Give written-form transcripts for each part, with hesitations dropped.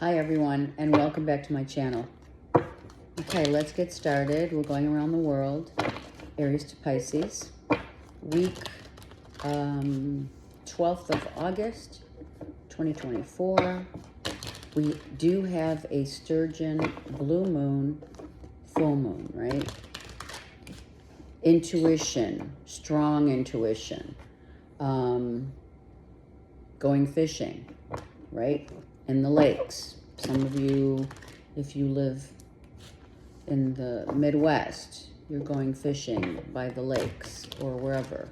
Hi everyone, and welcome back to my channel. Okay, let's get started. We're going around the world, Aries to Pisces, week 12th of August, 2024. We do have a Sturgeon blue moon, full moon, right? Intuition, strong intuition, going fishing, right? In the lakes. Some of you, if you live in the Midwest, you're going fishing by the lakes or wherever.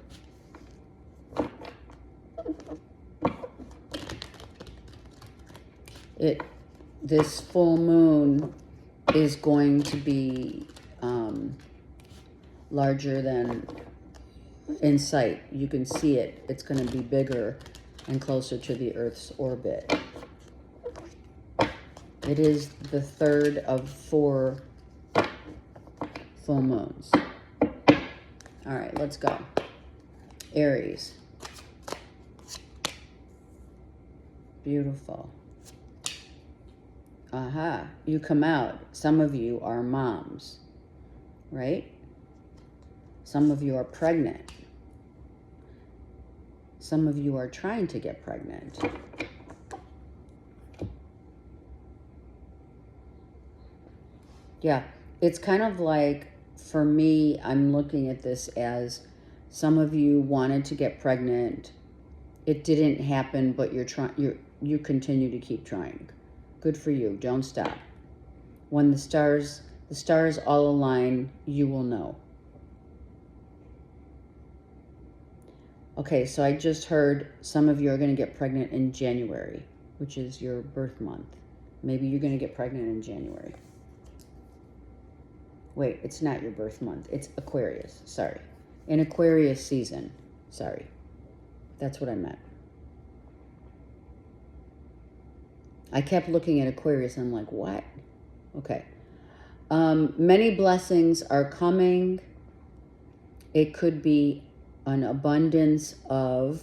This full moon is going to be larger than in sight. You can see it. It's going to be bigger and closer to the Earth's orbit. It is the third of 4 full moons. All right, let's go. Aries. Beautiful. Aha, you come out. Some of you are moms, right? Some of you are pregnant. Some of you are trying to get pregnant. Yeah, it's kind of like, for me, I'm looking at this as some of you wanted to get pregnant. It didn't happen, but you continue to keep trying. Good for you. Don't stop. When the stars all align, you will know. Okay, so I just heard some of you are going to get pregnant in January, which is your birth month. Maybe you're going to get pregnant in January. Wait, it's not your birth month. It's Aquarius. Sorry. In Aquarius season. Sorry. That's what I meant. I kept looking at Aquarius and I'm like, what? Okay. Many blessings are coming. It could be an abundance of,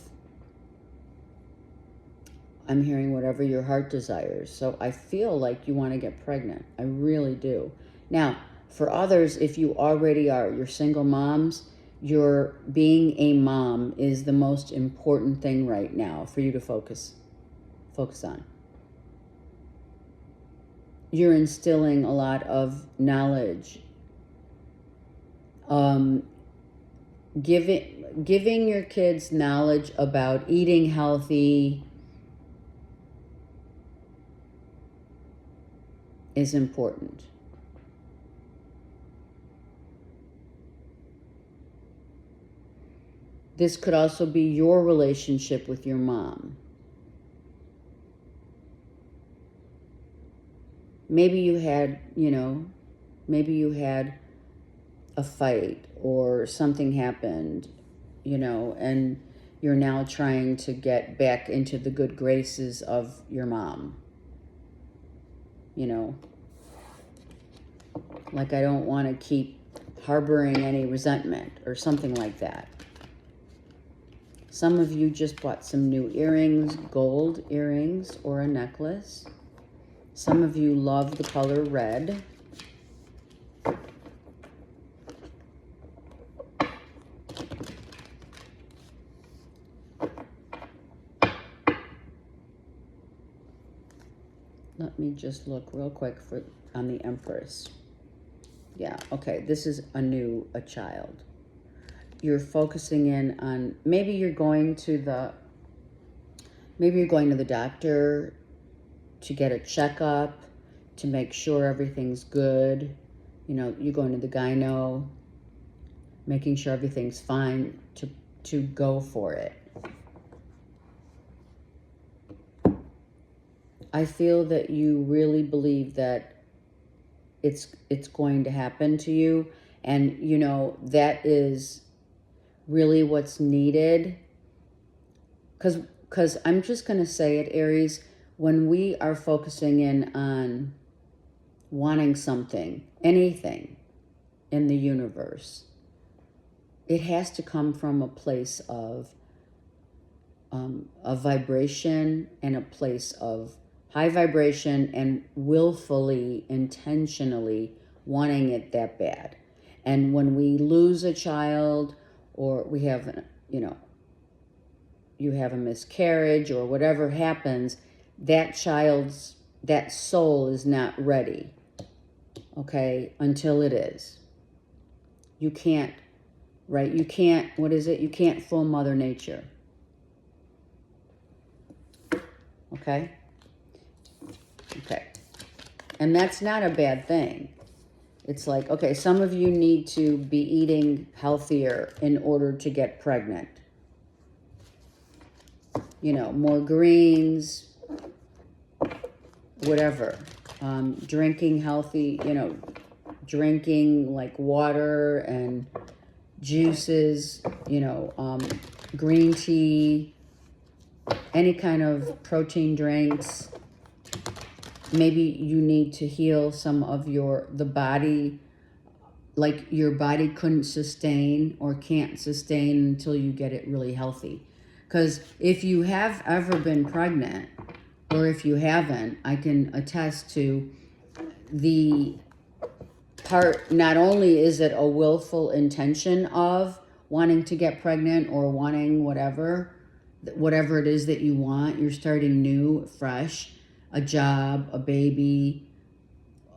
I'm hearing whatever your heart desires. So I feel like you want to get pregnant. I really do. Now, for others, if you already are, you're single moms, your being a mom is the most important thing right now for you to focus on. You're instilling a lot of knowledge. Giving your kids knowledge about eating healthy is important. This could also be your relationship with your mom. Maybe you had, maybe you had a fight or something happened, and you're now trying to get back into the good graces of your mom. Like, I don't want to keep harboring any resentment or something like that. Some of you just bought some new earrings, gold earrings or a necklace. Some of you love the color red. Let me just look real quick on the Empress. Yeah, okay, this is a child. You're focusing in on, maybe you're going to the doctor to get a checkup, to make sure everything's good. You're going to the gyno, making sure everything's fine to go for it. I feel that you really believe that it's going to happen to you, and that is really what's needed. Because I'm just going to say it, Aries, when we are focusing in on wanting something, anything in the universe, it has to come from a place of a vibration and a place of high vibration and willfully, intentionally wanting it that bad. And when we lose a child, or we have, you have a miscarriage or whatever happens, that soul is not ready, okay, until it is. You can't, right? You can't, what is it? You can't fool Mother Nature. Okay? Okay. And that's not a bad thing. It's like, okay, some of you need to be eating healthier in order to get pregnant. More greens, whatever. Drinking healthy, drinking like water and juices, green tea, any kind of protein drinks. Maybe you need to heal some of the body, like your body couldn't sustain or can't sustain until you get it really healthy. Because if you have ever been pregnant, or if you haven't, I can attest to the part, not only is it a willful intention of wanting to get pregnant or wanting whatever it is that you want, you're starting new, fresh, a job, a baby,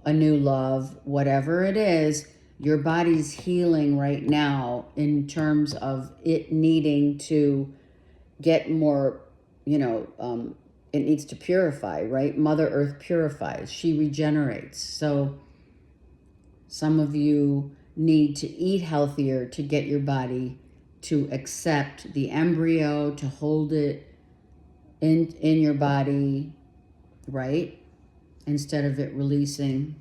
a new love, whatever it is, your body's healing right now in terms of it needing to get more, it needs to purify, right? Mother Earth purifies. She regenerates. So some of you need to eat healthier to get your body to accept the embryo, to hold it in your body, right? Instead of it releasing,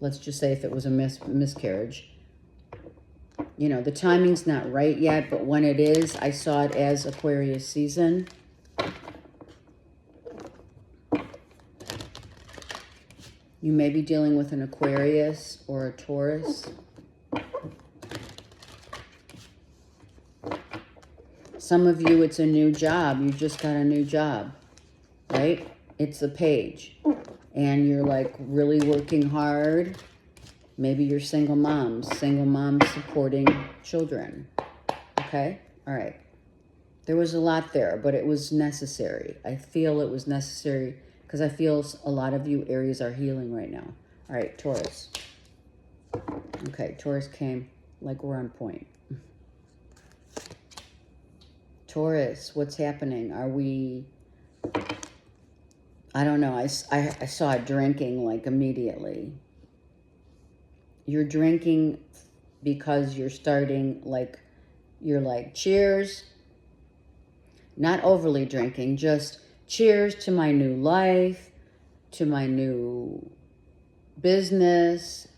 let's just say if it was a miscarriage. The timing's not right yet, but when it is, I saw it as Aquarius season. You may be dealing with an Aquarius or a Taurus. Some of you, it's a new job. You just got a new job, right? It's a page. And you're like really working hard. Maybe you're single moms supporting children. Okay? All right. There was a lot there, but it was necessary. I feel it was necessary because I feel a lot of you Aries are healing right now. All right, Taurus. Okay, Taurus came like we're on point. Taurus, what's happening? Are we... I don't know. I saw it drinking like immediately. You're drinking because you're starting like, you're like, cheers. Not overly drinking, just cheers to my new life, to my new business,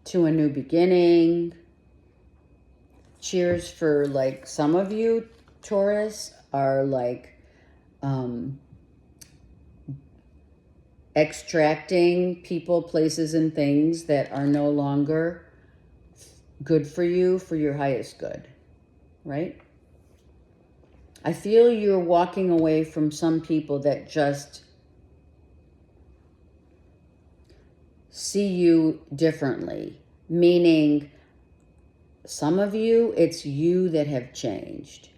to a new beginning. Cheers for, like, some of you, Taurus, are like extracting people, places, and things that are no longer good for you, for your highest good, right? I feel you're walking away from some people that just see you differently, meaning some of you, it's you that have changed,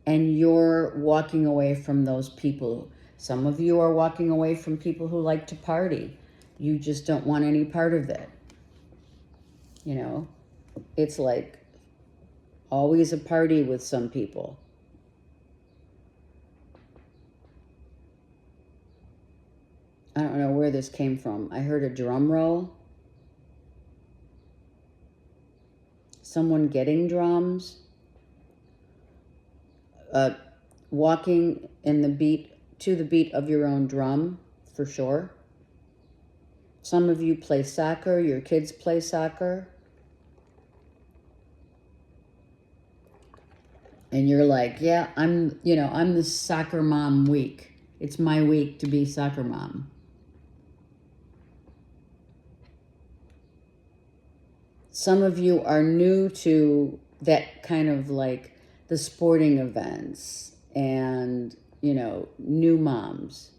and you're walking away from those people. Some of you are walking away from people who like to party. You just don't want any part of it. It's like always a party with some people. I don't know where this came from. I heard a drum roll. Someone getting drums. Walking in to the beat of your own drum, for sure. Some of you play soccer. Your kids play soccer. And you're like, yeah, I'm the soccer mom week. It's my week to be soccer mom. Some of you are new to that kind of like the sporting events and new moms.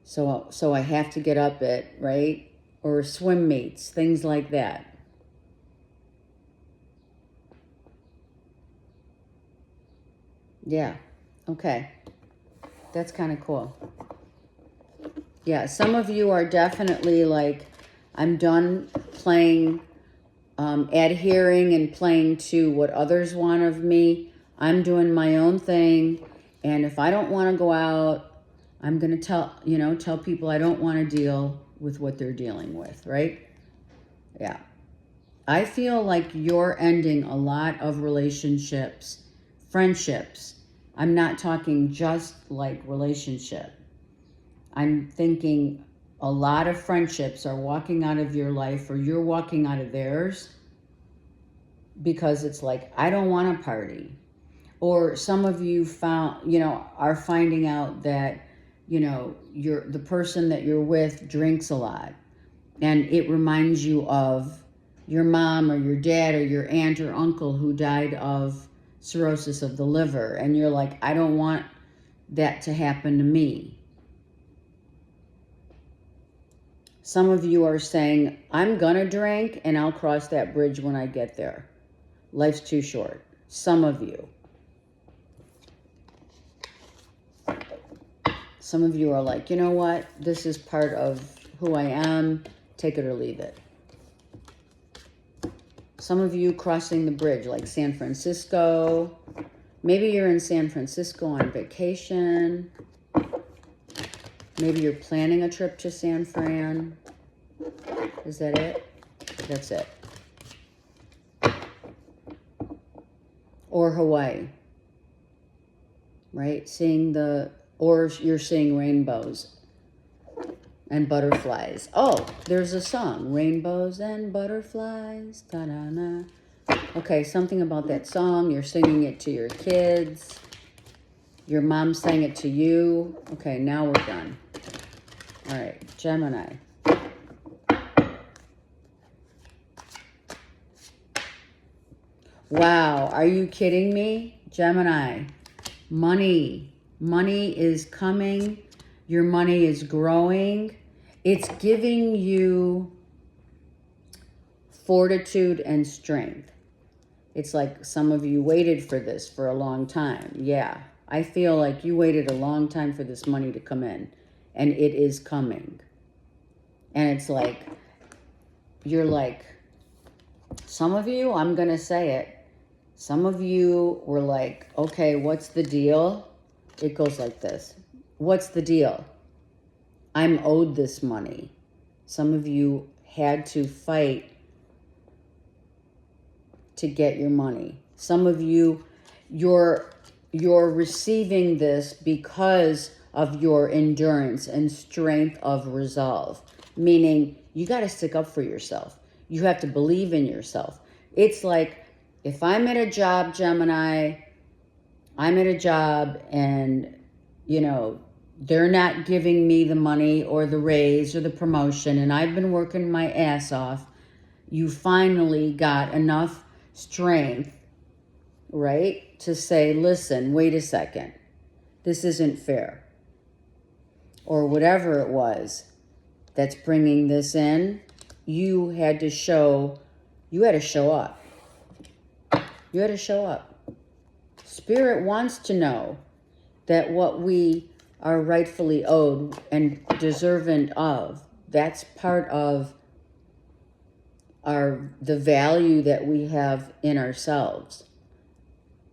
So I have to get up at, right? Or swim meets, things like that. Yeah. Okay. That's kind of cool. Yeah, some of you are definitely like, I'm done playing, adhering and playing to what others want of me. I'm doing my own thing. And if I don't want to go out, I'm going to tell people I don't want to deal with what they're dealing with, right? Yeah. I feel like you're ending a lot of relationships, friendships. I'm not talking just like relationship. I'm thinking a lot of friendships are walking out of your life, or you're walking out of theirs, because it's like, I don't want to party. Or some of you are finding out that, the person that you're with drinks a lot, and it reminds you of your mom or your dad or your aunt or uncle who died of cirrhosis of the liver, and you're like, I don't want that to happen to me. Some of you are saying, I'm gonna drink and I'll cross that bridge when I get there. Life's too short. Some of you. Some of you are like, you know what? This is part of who I am. Take it or leave it. Some of you crossing the bridge, like San Francisco. Maybe you're in San Francisco on vacation. Maybe you're planning a trip to San Fran. Is that it? That's it. Or Hawaii. Right? Or you're seeing rainbows and butterflies. Oh, there's a song. Rainbows and butterflies. Ta-da-na. Okay, something about that song. You're singing it to your kids. Your mom sang it to you. Okay, now we're done. All right, Gemini. Wow, are you kidding me? Gemini, money. Money is coming. Your money is growing. It's giving you fortitude and strength. It's like some of you waited for this for a long time. Yeah, I feel like you waited a long time for this money to come in, and it is coming. And it's like, you're like, some of you, I'm going to say it, some of you were like, okay, what's the deal? It goes like this. What's the deal? I'm owed this money. Some of you had to fight to get your money. Some of you, you're receiving this because of your endurance and strength of resolve. Meaning, you got to stick up for yourself. You have to believe in yourself. It's like, if I'm at a job, Gemini, I'm at a job and, they're not giving me the money or the raise or the promotion, and I've been working my ass off. You finally got enough strength, right, to say, listen, wait a second. This isn't fair. Or whatever it was that's bringing this in, you had to show up. You had to show up. Spirit wants to know that what we are rightfully owed and deserving of, that's part of the value that we have in ourselves.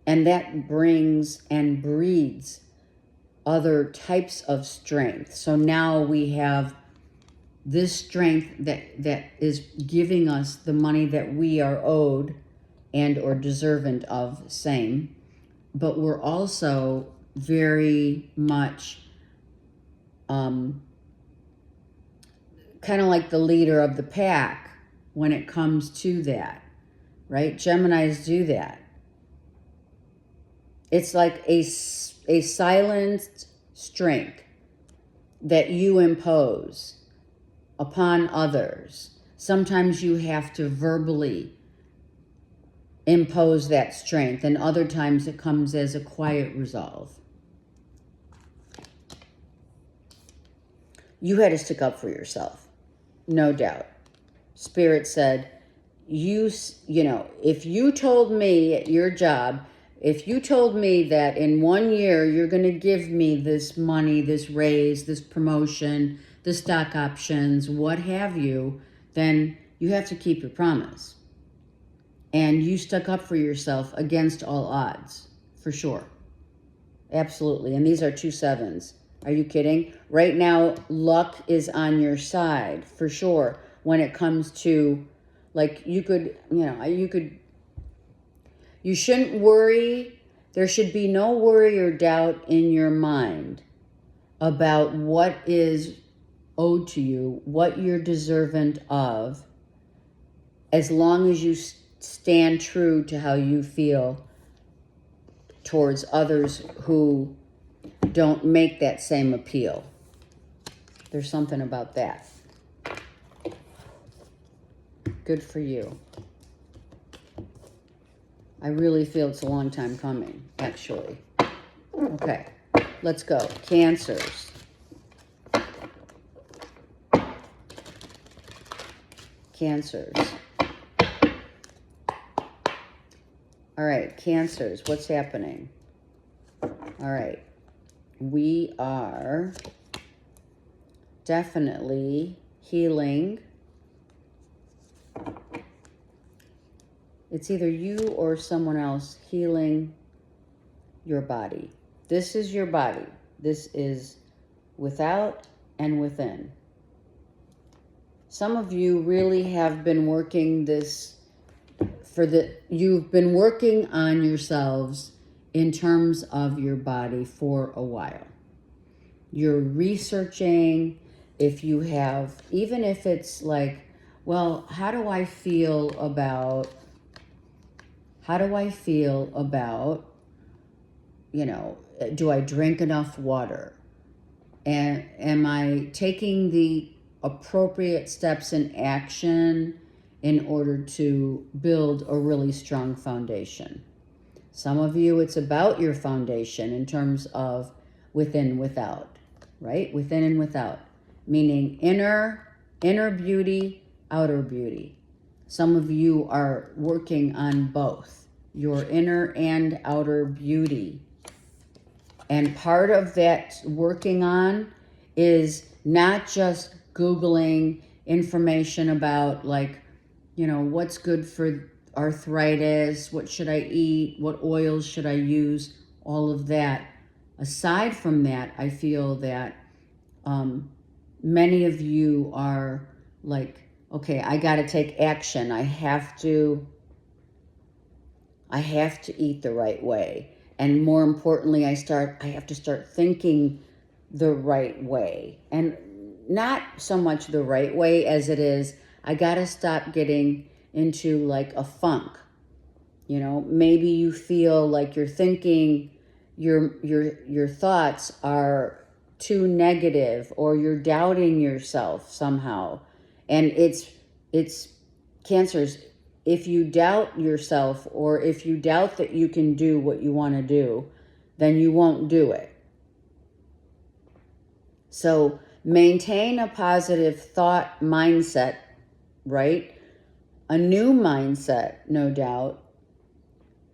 And that brings and breeds other types of strength. So now we have this strength that is giving us the money that we are owed and or deserving of, same. But we're also very much kind of like the leader of the pack when it comes to that, right? Geminis do that. It's like a silenced strength that you impose upon others. Sometimes you have to verbally impose that strength, and other times it comes as a quiet resolve. you had to stick up for yourself, no doubt. Spirit said, you know, if you told me at your job, if you told me that in 1 year you're going to give me this money, this raise, this promotion, the stock options, what have you, then you have to keep your promise. And you stuck up for yourself against all odds, for sure. Absolutely. And these are 2 7s. Are you kidding? Right now, luck is on your side, for sure, when it comes to, like, you shouldn't worry. There should be no worry or doubt in your mind about what is owed to you, what you're deserving of, as long as you stand true to how you feel towards others who don't make that same appeal. There's something about that. Good for you. I really feel it's a long time coming, actually. Okay, let's go. Cancers. Cancers. All right, Cancers, what's happening? All right, we are definitely healing. It's either you or someone else healing your body. This is your body. This is without and within. Some of you really have been working this you've been working on yourselves in terms of your body for a while. You're researching, even if it's like, well, how do I feel about, do I drink enough water? And am I taking the appropriate steps in action in order to build a really strong foundation? Some of you, it's about your foundation in terms of within, without, right? Within and without, meaning inner beauty, outer beauty. Some of you are working on both, your inner and outer beauty. And part of that working on is not just Googling information about, like, what's good for arthritis, what should I eat, what oils should I use, all of that. Aside from that, I feel that many of you are like, okay, I got to take action. I have to eat the right way. And more importantly, I have to start thinking the right way. And not so much the right way as it is, I got to stop getting into like a funk. Maybe you feel like you're thinking your thoughts are too negative, or you're doubting yourself somehow. And it's Cancers, if you doubt yourself, or if you doubt that you can do what you want to do, then you won't do it. So maintain a positive thought mindset, right? A new mindset, no doubt,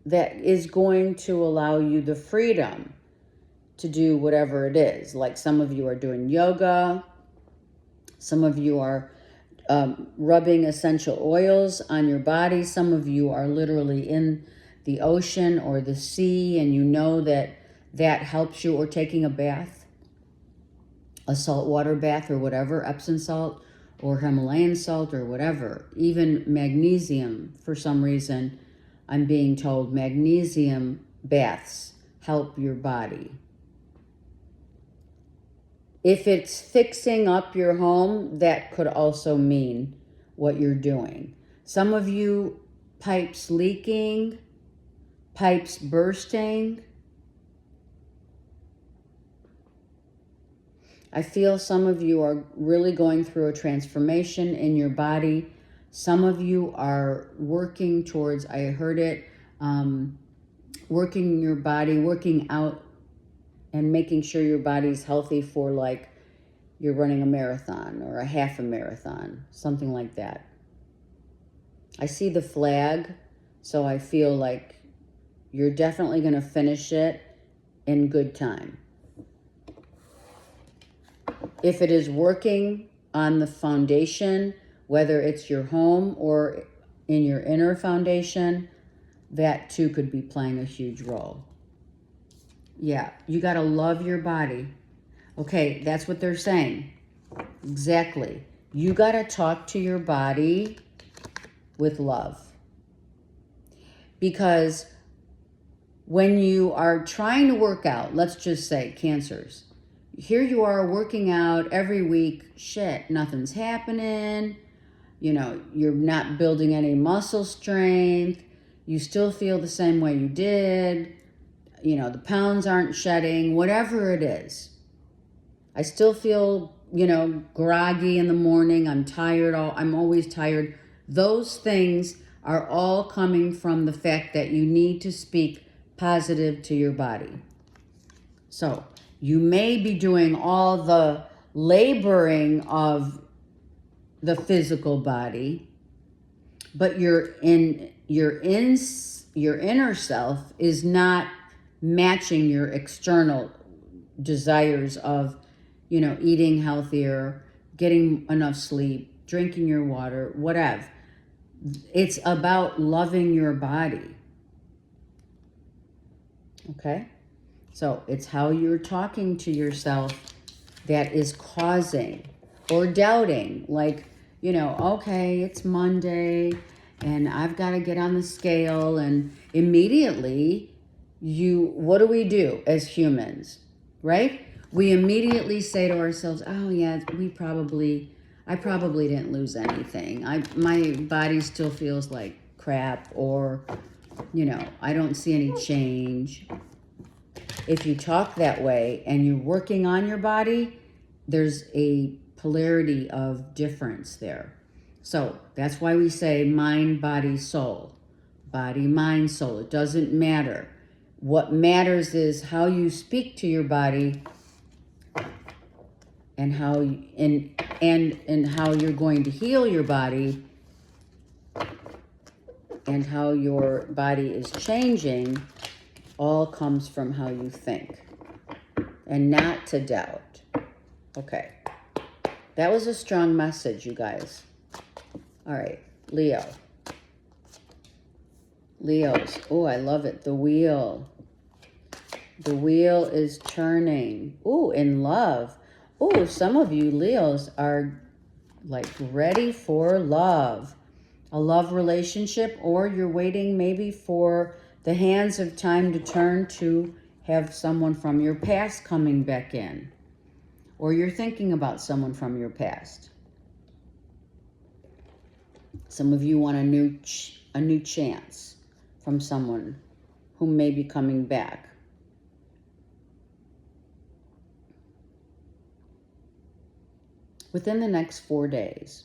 that is going to allow you the freedom to do whatever it is. Like, some of you are doing yoga. Some of you are rubbing essential oils on your body. Some of you are literally in the ocean or the sea, and you know that helps you, or taking a bath, a saltwater bath or whatever, Epsom salt or Himalayan salt or whatever. Even magnesium, for some reason, I'm being told magnesium baths help your body. If it's fixing up your home, that could also mean what you're doing. Some of you, pipes leaking, pipes bursting. I feel some of you are really going through a transformation in your body. Some of you are working towards, I heard it, working your body, working out and making sure your body's healthy for, like, you're running a marathon or a half a marathon, something like that. I see the flag, so I feel like you're definitely going to finish it in good time. If it is working on the foundation, whether it's your home or in your inner foundation, that too could be playing a huge role. Yeah, you got to love your body. Okay, that's what they're saying. Exactly. You got to talk to your body with love. Because when you are trying to work out, let's just say cancers, here you are working out every week, shit, nothing's happening, you know, you're not building any muscle strength, you still feel the same way you did, you know, the pounds aren't shedding, whatever it is. I still feel, you know, groggy in the morning, I'm tired, I'm always tired. Those things are all coming from the fact that you need to speak positive to your body. So you may be doing all the laboring of the physical body, but your inner self is not matching your external desires of, you know, eating healthier, getting enough sleep, drinking your water, whatever. It's about loving your body. Okay? So it's how you're talking to yourself that is causing or doubting. Like, you know, okay, it's Monday and I've got to get on the scale, and immediately what do we do as humans, right? We immediately say to ourselves, oh yeah, I probably didn't lose anything. My body still feels like crap, or, you know, I don't see any change. If you talk that way and you're working on your body, there's a polarity of difference there. So that's why we say mind, body, soul. Body, mind, soul. It doesn't matter. What matters is how you speak to your body and how you're going to heal your body, and how your body is changing, all comes from how you think, and not to doubt. Okay. That was a strong message, you guys. All right, Leo. Leos. Oh, I love it. The wheel. The wheel is turning. Oh, in love. Oh, some of you Leos are like ready for love. A love relationship, or you're waiting maybe for the hands of time to turn to have someone from your past coming back in. Or you're thinking about someone from your past. Some of you want a new chance from someone who may be coming back. Within the next 4 days,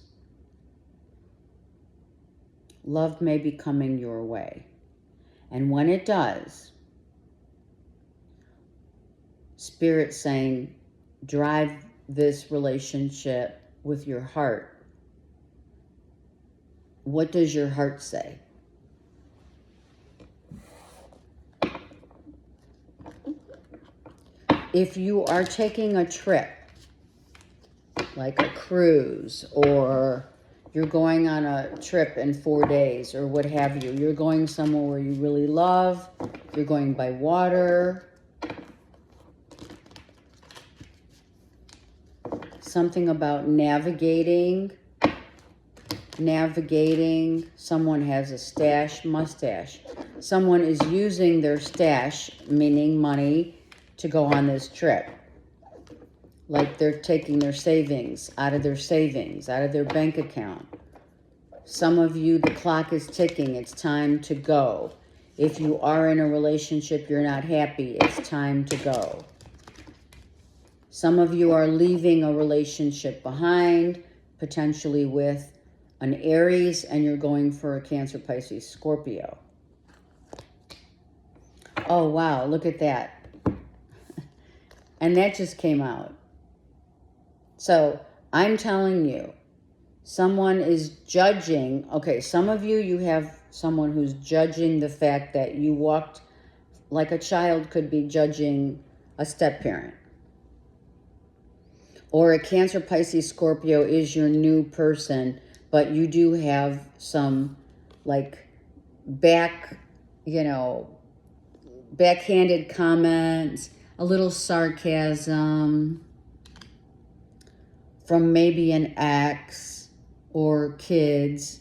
love may be coming your way. And when it does, Spirit's saying, drive this relationship with your heart. What does your heart say? If you are taking a trip, like a cruise, or you're going on a trip in 4 days, or what have you, you're going somewhere where you really love, you're going by water, something about navigating, someone has a mustache. Someone is using their stash, meaning money, to go on this trip. Like they're taking their savings, out of their bank account. Some of you, the clock is ticking. It's time to go. If you are in a relationship, you're not happy, it's time to go. Some of you are leaving a relationship behind, potentially with an Aries, and you're going for a Cancer, Pisces, Scorpio. Oh, wow, look at that. And that just came out. So I'm telling you, someone is judging. Okay, some of you have someone who's judging the fact that you walked like a child could be judging a step parent. Or a Cancer, Pisces, Scorpio is your new person, but you do have some like backhanded comments, a little sarcasm from maybe an ex or kids.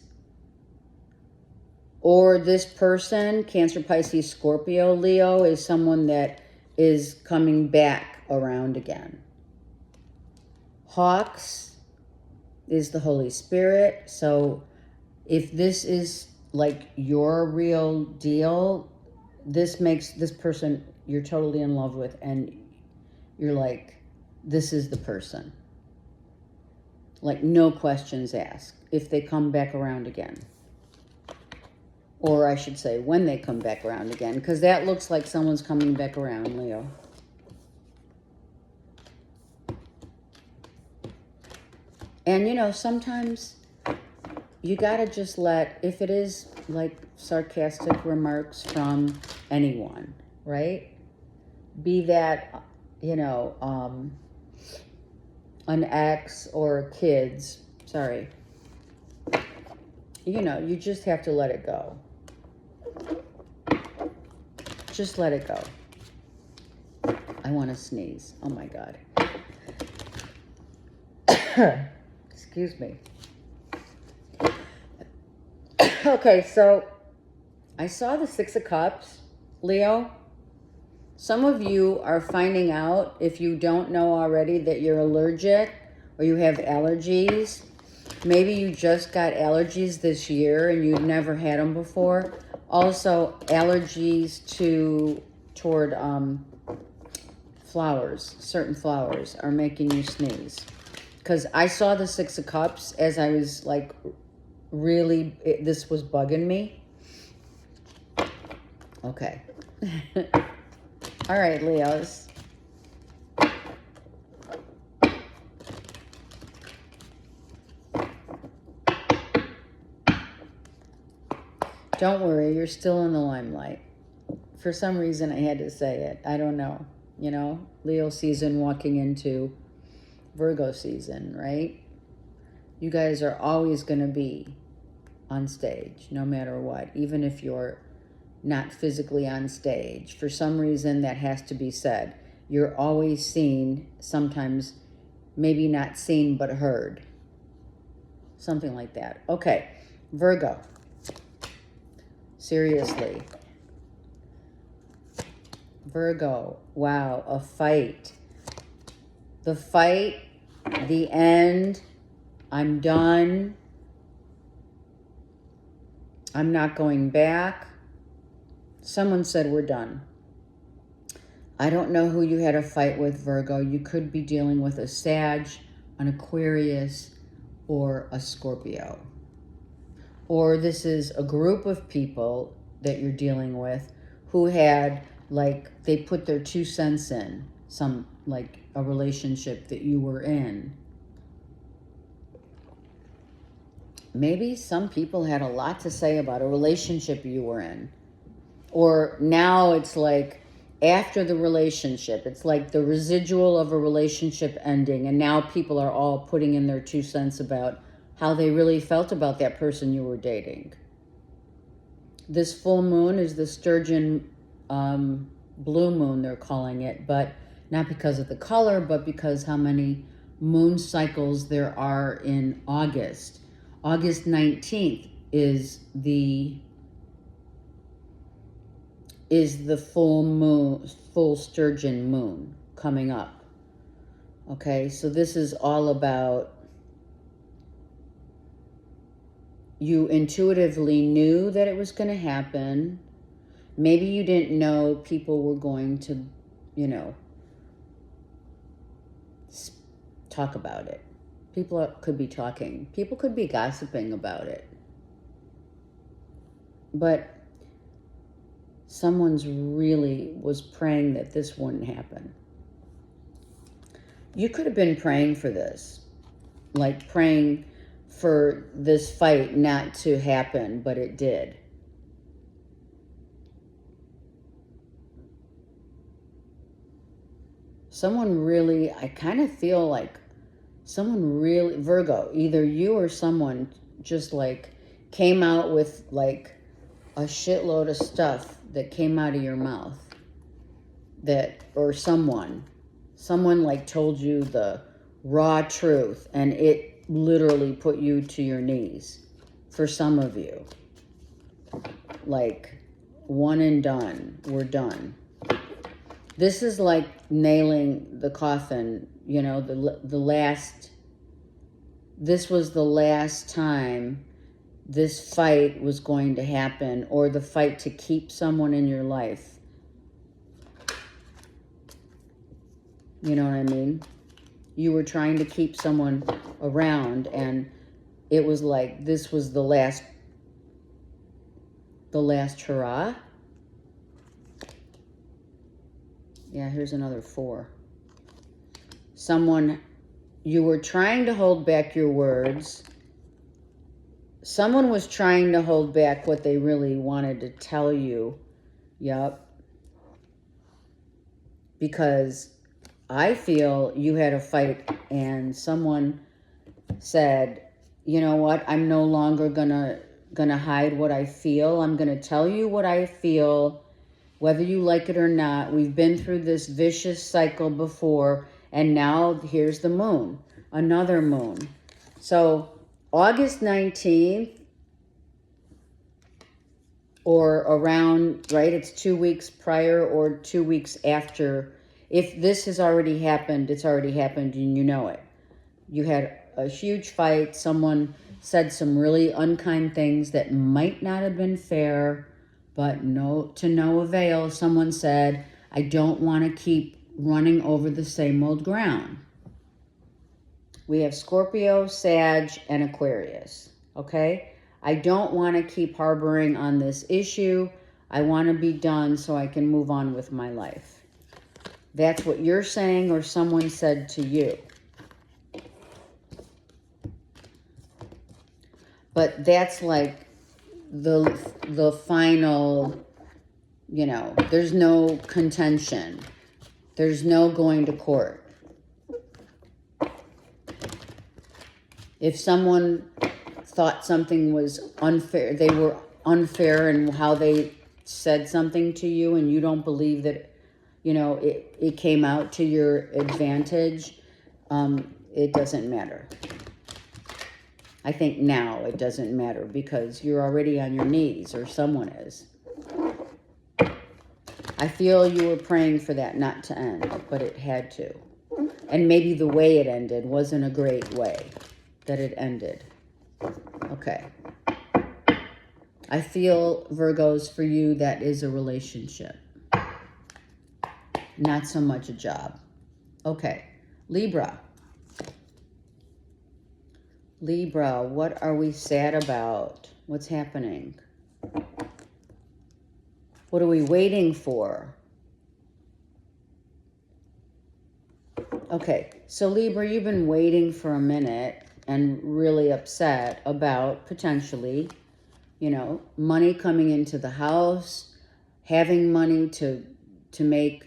Or this person, Cancer, Pisces, Scorpio, Leo, is someone that is coming back around again. Hawks is the Holy Spirit. So if this is like your real deal, this makes this person you're totally in love with, and you're like, this is the person. Like, no questions asked if they come back around again. Or I should say, when they come back around again, because that looks like someone's coming back around, Leo. And, sometimes you got to just if it is like sarcastic remarks from anyone, right? Be that, an ex or kids, sorry. You just have to let it go. Just let it go. I want to sneeze. Oh my God. Excuse me. Okay, so I saw the Six of Cups, Leo. Some of you are finding out, if you don't know already, that you're allergic or you have allergies. Maybe you just got allergies this year and you've never had them before. Also, allergies toward flowers. Certain flowers are making you sneeze. Because I saw the Six of Cups as I was like, this was bugging me. Okay. All right, Leos. Don't worry, you're still in the limelight. For some reason, I had to say it. I don't know. Leo season walking into Virgo season, right? You guys are always going to be on stage, no matter what, even if you're not physically on stage. For some reason, that has to be said. You're always seen, sometimes maybe not seen, but heard. Something like that. Okay, Virgo. Seriously. Virgo, wow, a fight. The fight, the end, I'm done. I'm not going back. Someone said we're done. I don't know who you had a fight with, Virgo. You could be dealing with a Sag, an Aquarius, or a Scorpio. Or this is a group of people that you're dealing with who had, they put their 2 cents in, a relationship that you were in. Maybe some people had a lot to say about a relationship you were in. Or now it's like after the relationship, it's like the residual of a relationship ending, and now people are all putting in their 2 cents about how they really felt about that person you were dating. This full moon is the sturgeon blue moon, they're calling it, but not because of the color, but because how many moon cycles there are in August. August 19th is the full sturgeon moon coming up. Okay, so this is all about you intuitively knew that it was going to happen. Maybe you didn't know people were going to, talk about it. People could be talking. People could be gossiping about it. But someone's really was praying that this wouldn't happen. You could have been praying for this. Like praying for this fight not to happen, but it did. Someone really, I kind of feel like someone really, Virgo, either you or someone just like came out with like a shitload of stuff that came out of your mouth. That, or someone like told you the raw truth and it literally put you to your knees. For some of you, like one and done, we're done. This is like nailing the coffin, you know, this was the last time this fight was going to happen, or the fight to keep someone in your life. You know what I mean? You were trying to keep someone around, and it was like this was the last hurrah. Yeah, here's another 4. Someone, you were trying to hold back your words. Someone was trying to hold back what they really wanted to tell you. Yep. Because I feel you had a fight and someone said, you know what, I'm no longer gonna hide what I feel. I'm gonna tell you what I feel, whether you like it or not. We've been through this vicious cycle before, and now here's the moon, another moon. So August 19th, or around, right, it's 2 weeks prior or 2 weeks after. If this has already happened, it's already happened and you know it. You had a huge fight. Someone said some really unkind things that might not have been fair, but to no avail. Someone said, I don't want to keep running over the same old ground. We have Scorpio, Sag, and Aquarius, okay? I don't want to keep harboring on this issue. I want to be done so I can move on with my life. That's what you're saying, or someone said to you. But that's like the final, you know, there's no contention. There's no going to court. If someone thought something was unfair, they were unfair in how they said something to you, and you don't believe that, you know, it came out to your advantage, it doesn't matter. I think now it doesn't matter because you're already on your knees, or someone is. I feel you were praying for that not to end, but it had to. And maybe the way it ended wasn't a great way that it ended. Okay. I feel, Virgos, for you, that is a relationship. Not so much a job. Okay. Libra. Libra, what are we sad about? What's happening? What are we waiting for? Okay, so Libra, you've been waiting for a minute and really upset about potentially, you know, money coming into the house, having money to make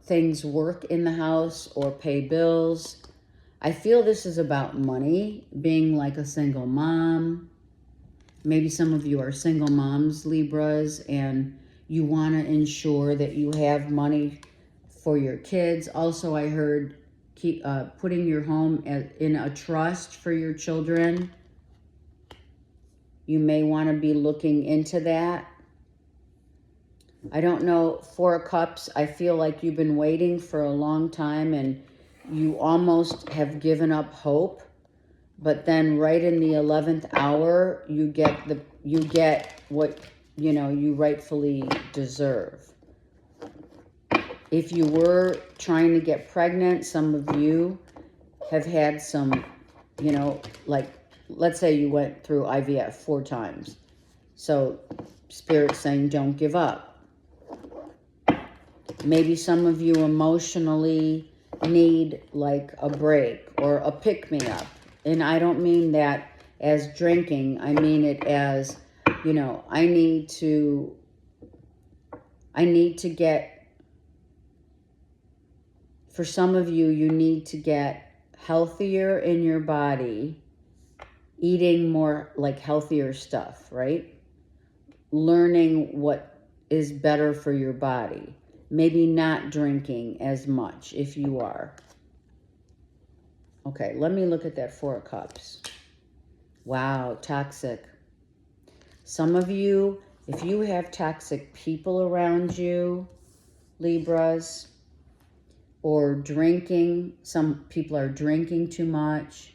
things work in the house or pay bills. I feel this is about money, being like a single mom. Maybe some of you are single moms, Libras, and you want to ensure that you have money for your kids. Also, I heard putting your home in a trust for your children. You may want to be looking into that. I don't know, 4 of Cups, I feel like you've been waiting for a long time and you almost have given up hope. But then right in the 11th hour, you get what, you know, you rightfully deserve. If you were trying to get pregnant, some of you have had some, you know, like, let's say you went through IVF 4 times. So Spirit's saying don't give up. Maybe some of you emotionally need like a break or a pick-me-up. And I don't mean that as drinking. I mean it as, you know, I need to get, for some of you, you need to get healthier in your body, eating more like healthier stuff, right? Learning what is better for your body. Maybe not drinking as much if you are. Okay, let me look at that Four of Cups. Wow, toxic. Some of you, if you have toxic people around you, Libras, or drinking, some people are drinking too much.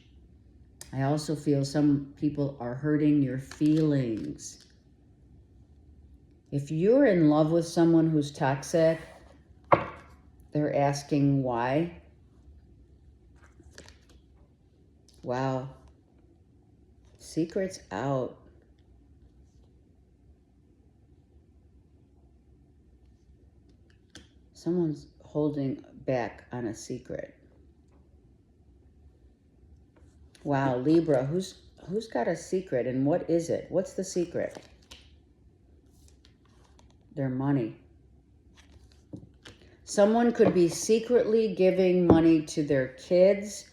I also feel some people are hurting your feelings. If you're in love with someone who's toxic, they're asking why. Wow. Secrets out. Someone's holding back on a secret. Wow, Libra, who's got a secret, and what is it? What's the secret? Their money. Someone could be secretly giving money to their kids,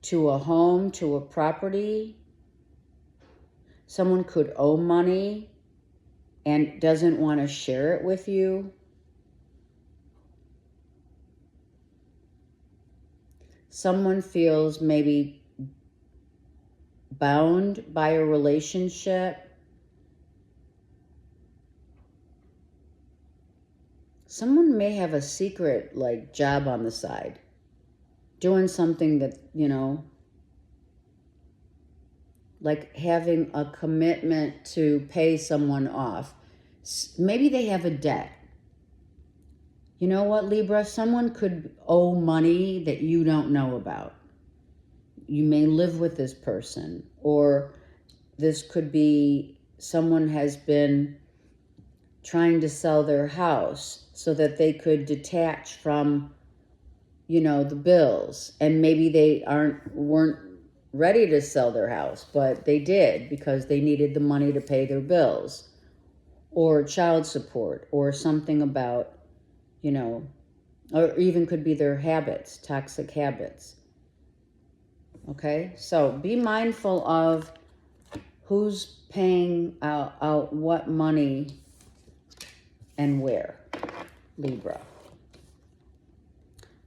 to a home, to a property. Someone could owe money and doesn't want to share it with you. Someone feels maybe bound by a relationship. Someone may have a secret, like, job on the side, doing something that, you know, like having a commitment to pay someone off. Maybe they have a debt. You know what, Libra? Someone could owe money that you don't know about. You may live with this person, or this could be someone has been trying to sell their house so that they could detach from, you know, the bills. And maybe they weren't ready to sell their house, but they did because they needed the money to pay their bills or child support or something about, you know, or even could be their habits, toxic habits. Okay, so be mindful of who's paying out what money and where, Libra.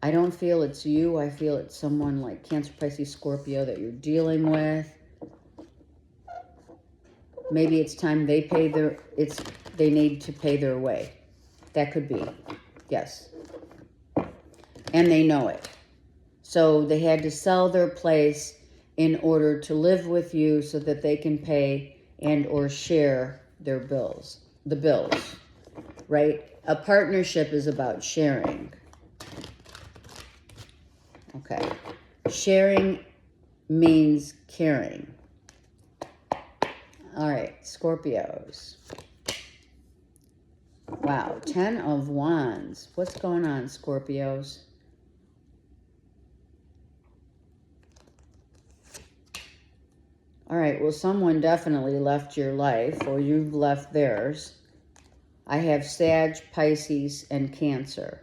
I don't feel it's you. I feel it's someone like Cancer, Pisces, Scorpio that you're dealing with. Maybe it's time they need to pay their way. That could be, yes. And they know it. So they had to sell their place in order to live with you so that they can pay and or share their bills, the bills, right? A partnership is about sharing. Okay. Sharing means caring. All right, Scorpios. Wow, 10 of Wands. What's going on, Scorpios? All right, well, someone definitely left your life, or you've left theirs. I have Sag, Pisces, and Cancer.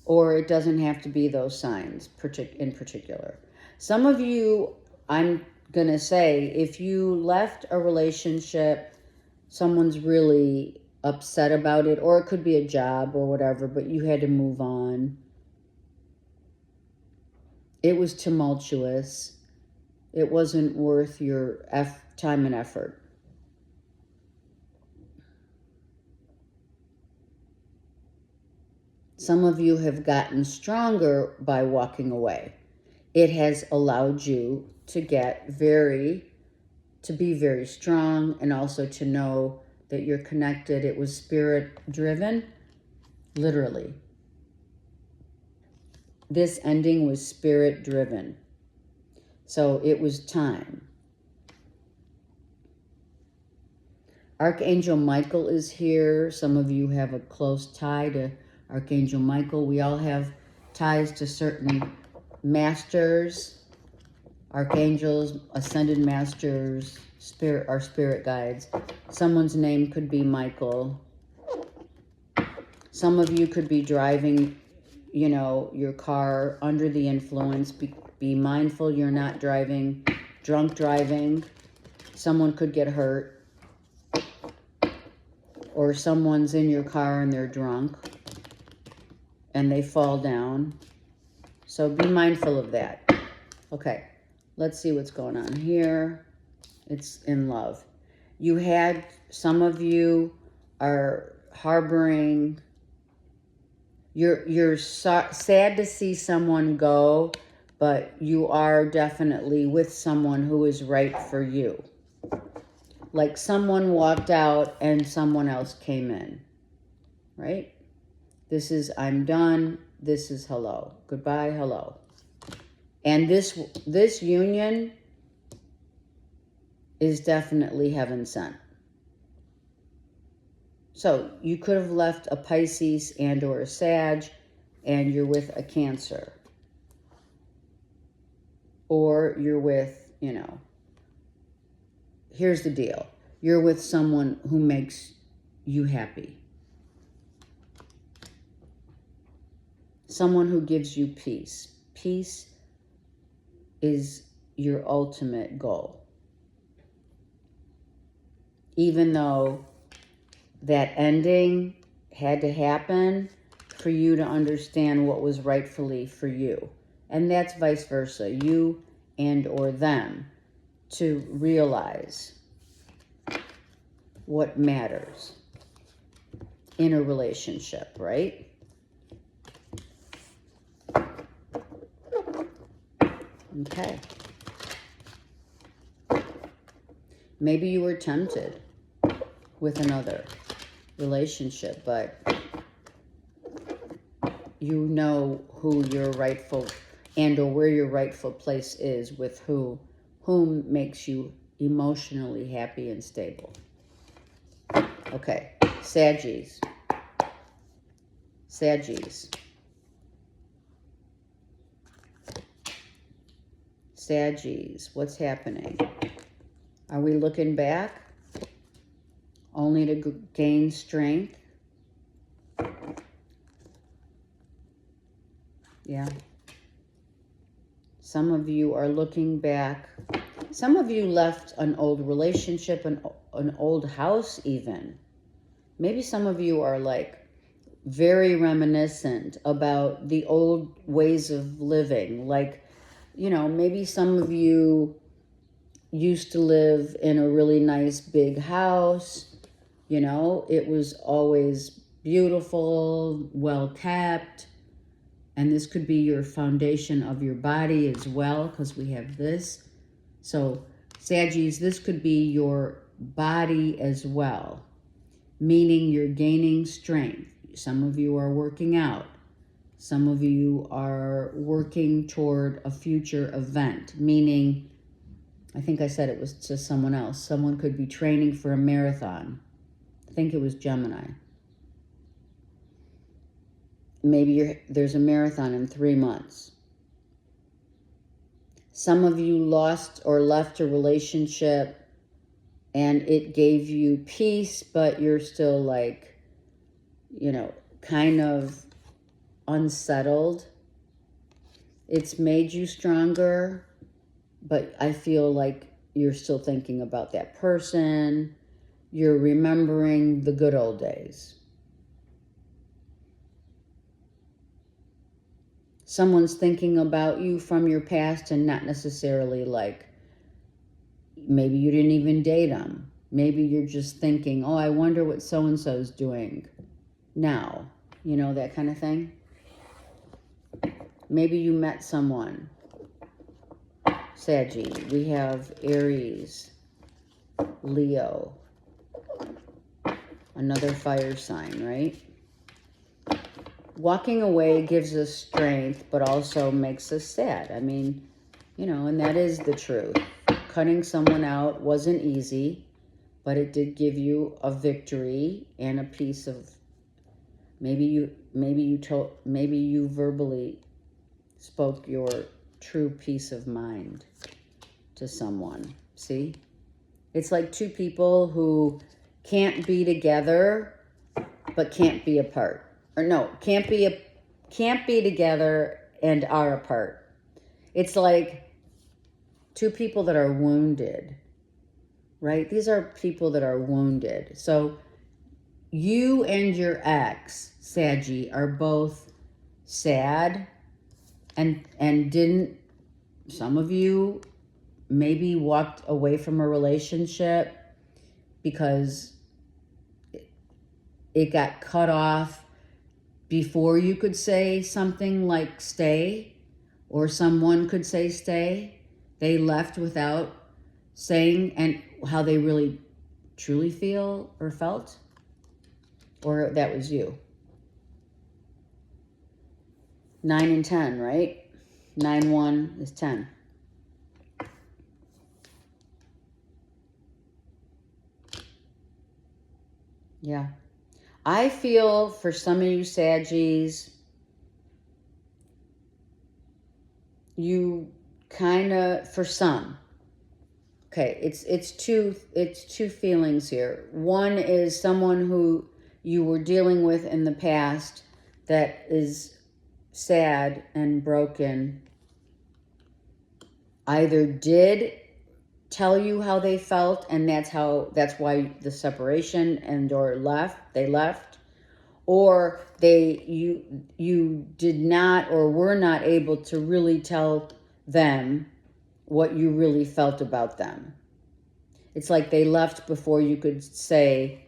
Or it doesn't have to be those signs in particular. Some of you, I'm going to say, if you left a relationship, someone's really upset about it, or it could be a job or whatever, but you had to move on. It was tumultuous. It wasn't worth your time and effort. Some of you have gotten stronger by walking away. It has allowed you to be very strong, and also to know that you're connected. It was spirit driven, literally. This ending was spirit driven. So it was time. Archangel Michael is here. Some of you have a close tie to Archangel Michael. We all have ties to certain masters, archangels, ascended masters, our spirit guides. Someone's name could be Michael. Some of you could be driving, you know, your car under the influence. Be mindful you're not driving, drunk driving. Someone could get hurt. Or someone's in your car and they're drunk and they fall down. So be mindful of that. Okay, let's see what's going on here. It's in love. You had, some of you are harboring, you're sad to see someone go, but you are definitely with someone who is right for you. Like someone walked out and someone else came in, right? This is I'm done. This is hello. Goodbye, hello. And this union is definitely heaven sent. So you could have left a Pisces and or a Sag and you're with a Cancer. Or you're with, you know, here's the deal. You're with someone who makes you happy. Someone who gives you peace. Peace is your ultimate goal. Even though that ending had to happen for you to understand what was rightfully for you. And that's vice versa, you and or them, to realize what matters in a relationship, right? Okay. Maybe you were tempted with another relationship, but you know who your rightful and or where your rightful place is with whom makes you emotionally happy and stable. Okay, Saggies. Saggies. Saggies, what's happening? Are we looking back only to gain strength? Yeah. Some of you are looking back. Some of you left an old relationship, an old house even. Maybe some of you are like very reminiscent about the old ways of living. Like, you know, maybe some of you used to live in a really nice big house. You know, it was always beautiful, well kept. And this could be your foundation of your body as well, because we have this. So, Saggies, this could be your body as well, meaning you're gaining strength. Some of you are working out. Some of you are working toward a future event, meaning, I think I said it was to someone else. Someone could be training for a marathon. I think it was Gemini. Maybe there's a marathon in 3 months. Some of you lost or left a relationship and it gave you peace, but you're still like, you know, kind of unsettled. It's made you stronger, but I feel like you're still thinking about that person. You're remembering the good old days. Someone's thinking about you from your past and not necessarily like, maybe you didn't even date them. Maybe you're just thinking, oh, I wonder what so-and-so's doing now. You know, that kind of thing. Maybe you met someone. Saggy. We have Aries, Leo, another fire sign, right? Walking away gives us strength, but also makes us sad. I mean, you know, and that is the truth. Cutting someone out wasn't easy, but it did give you a victory and a piece of, maybe maybe you verbally spoke your true peace of mind to someone. See? It's like two people who can't be together but can't be apart. Or no, can't be together and are apart. It's like two people that are wounded, right? These are people that are wounded. So you and your ex, Saggy, are both sad and didn't, some of you maybe walked away from a relationship because it got cut off before you could say something like stay, or someone could say stay. They left without saying and how they really truly feel or felt, or that was you. 9 and 10, right? 9, 1 is 10. Yeah. I feel for some of you Saggies, you kind of, for some, okay, it's two feelings here. One is someone who you were dealing with in the past that is sad and broken, either did tell you how they felt, and that's why the separation and or they left, or you did not or were not able to really tell them what you really felt about them. It's like they left before you could say,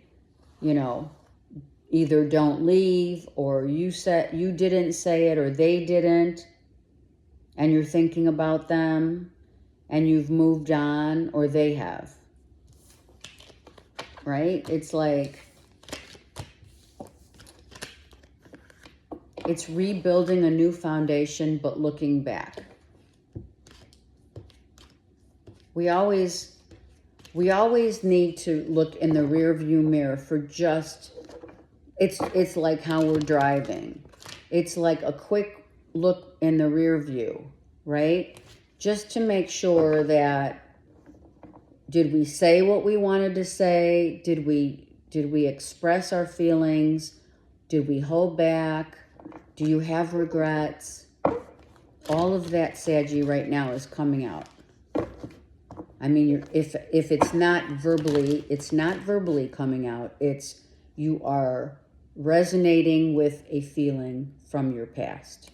either don't leave, or you didn't say it, or they didn't, and you're thinking about them and you've moved on, or they have, right? It's like it's rebuilding a new foundation, but looking back. We always need to look in the rear view mirror for just, it's like how we're driving. It's like a quick look in the rear view, right? Just to make sure that, did we say what we wanted to say? Did we express our feelings? Did we hold back? Do you have regrets? All of that, Saggy, right now is coming out. I mean, if it's not verbally coming out. It's you are resonating with a feeling from your past.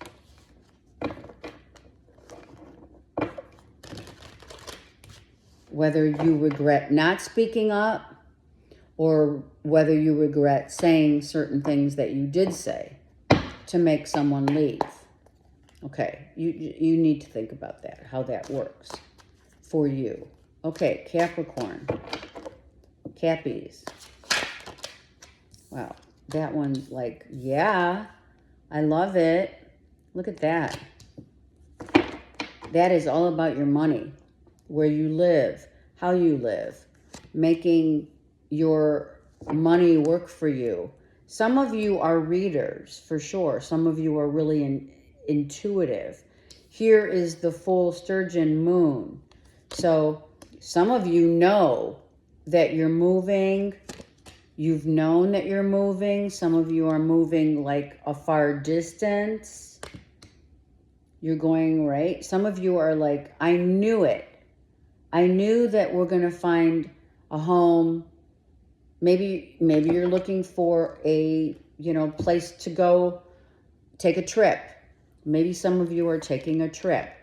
Whether you regret not speaking up, or whether you regret saying certain things that you did say to make someone leave. Okay, you need to think about that, how that works for you. Okay, Capricorn. Cappies. Wow, that one's like, yeah, I love it. Look at that. That is all about your money, where you live, how you live, making your money work for you. Some of you are readers, for sure. Some of you are really intuitive. Here is the full sturgeon moon. So some of you know that you're moving. You've known that you're moving. Some of you are moving like a far distance. You're going, right? Some of you are like, I knew it. I knew that we're going to find a home. Maybe you're looking for a, place to go take a trip. Maybe some of you are taking a trip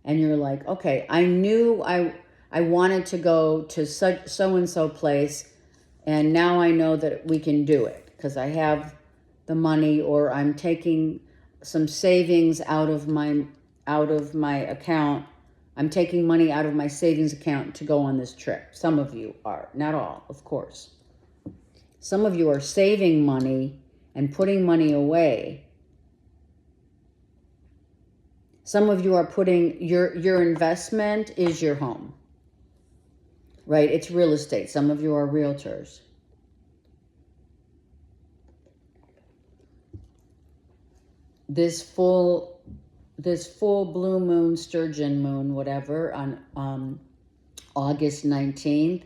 and you're like, okay, I knew I wanted to go to so-and-so place, and now I know that we can do it because I have the money, or I'm taking some savings out of my account. I'm taking money out of my savings account to go on this trip. Some of you are, not all, of course. Some of you are saving money and putting money away. Some of you are putting your investment is your home, right? It's real estate. Some of you are realtors. this full blue moon, sturgeon moon, whatever, on August 19th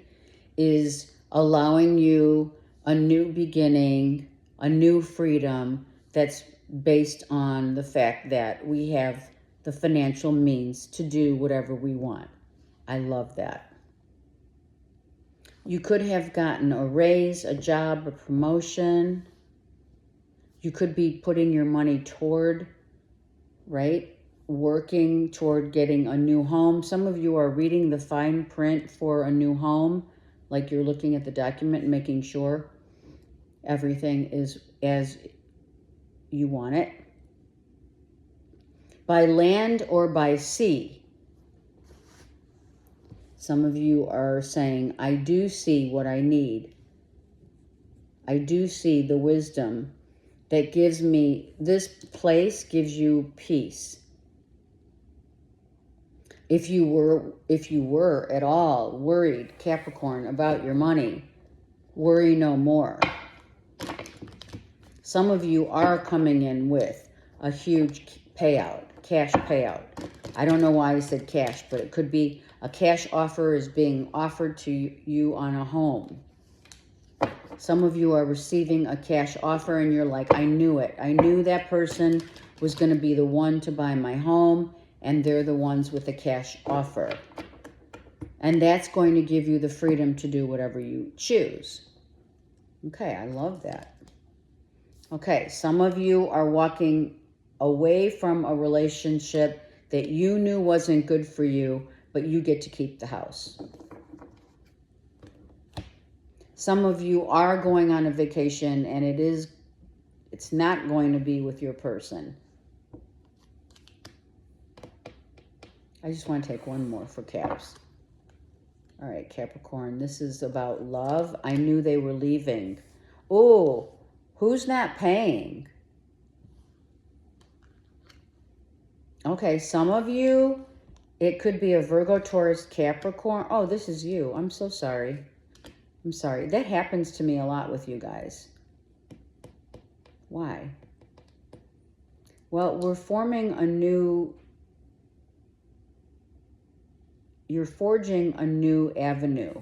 is allowing you a new beginning, a new freedom that's based on the fact that we have the financial means to do whatever we want. I love that. You could have gotten a raise, a job, a promotion. You could be putting your money toward, right? Working toward getting a new home. Some of you are reading the fine print for a new home, like you're looking at the document and making sure everything is as you want it. By land or by sea. Some of you are saying, I do see what I need. I do see the wisdom that gives me, this place gives you peace. If you were at all worried, Capricorn, about your money, worry no more. Some of you are coming in with a huge payout, cash payout. I don't know why I said cash, but it could be a cash offer is being offered to you on a home. Some of you are receiving a cash offer and you're like, I knew it. I knew that person was going to be the one to buy my home, and they're the ones with the cash offer. And that's going to give you the freedom to do whatever you choose. Okay, I love that. Okay, some of you are walking away from a relationship that you knew wasn't good for you, but you get to keep the house. Some of you are going on a vacation and it's not going to be with your person. I just want to take one more for Caps. All right, Capricorn, this is about love. I knew they were leaving. Oh, who's not paying? Okay, some of you, it could be a Virgo, Taurus, Capricorn. Oh, this is you. I'm so sorry. I'm sorry. That happens to me a lot with you guys. Why? Well, we're forming a new... You're forging a new avenue,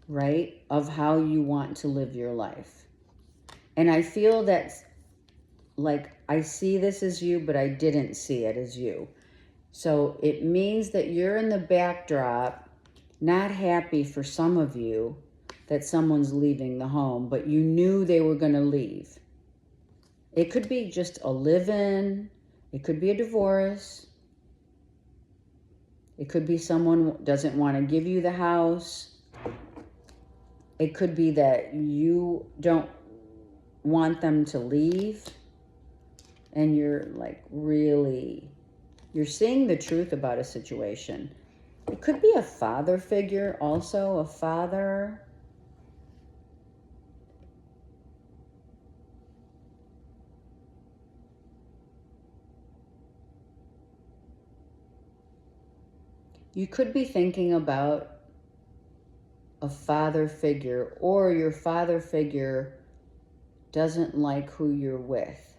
right, of how you want to live your life. And I feel that, like, I see this as you, but I didn't see it as you. So it means that you're in the backdrop, not happy for some of you that someone's leaving the home, but you knew they were going to leave. It could be just a live-in. It could be a divorce. It could be someone doesn't want to give you the house. It could be that you don't want them to leave. And you're like really, you're seeing the truth about a situation. It could be a father figure also, a father. You could be thinking about a father figure, or your father figure doesn't like who you're with.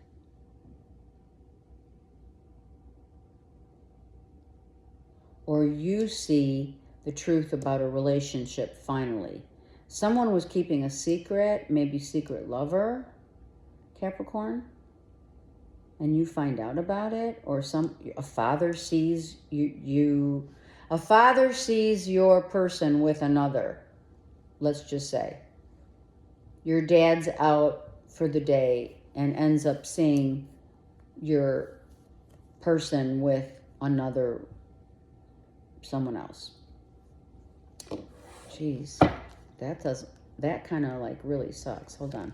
Or you see the truth about a relationship finally. Someone was keeping a secret, maybe secret lover, Capricorn, and you find out about it, or a father sees a father sees your person with another. Let's just say your dad's out for the day and ends up seeing your person with someone else. Jeez, that kind of like really sucks. Hold on.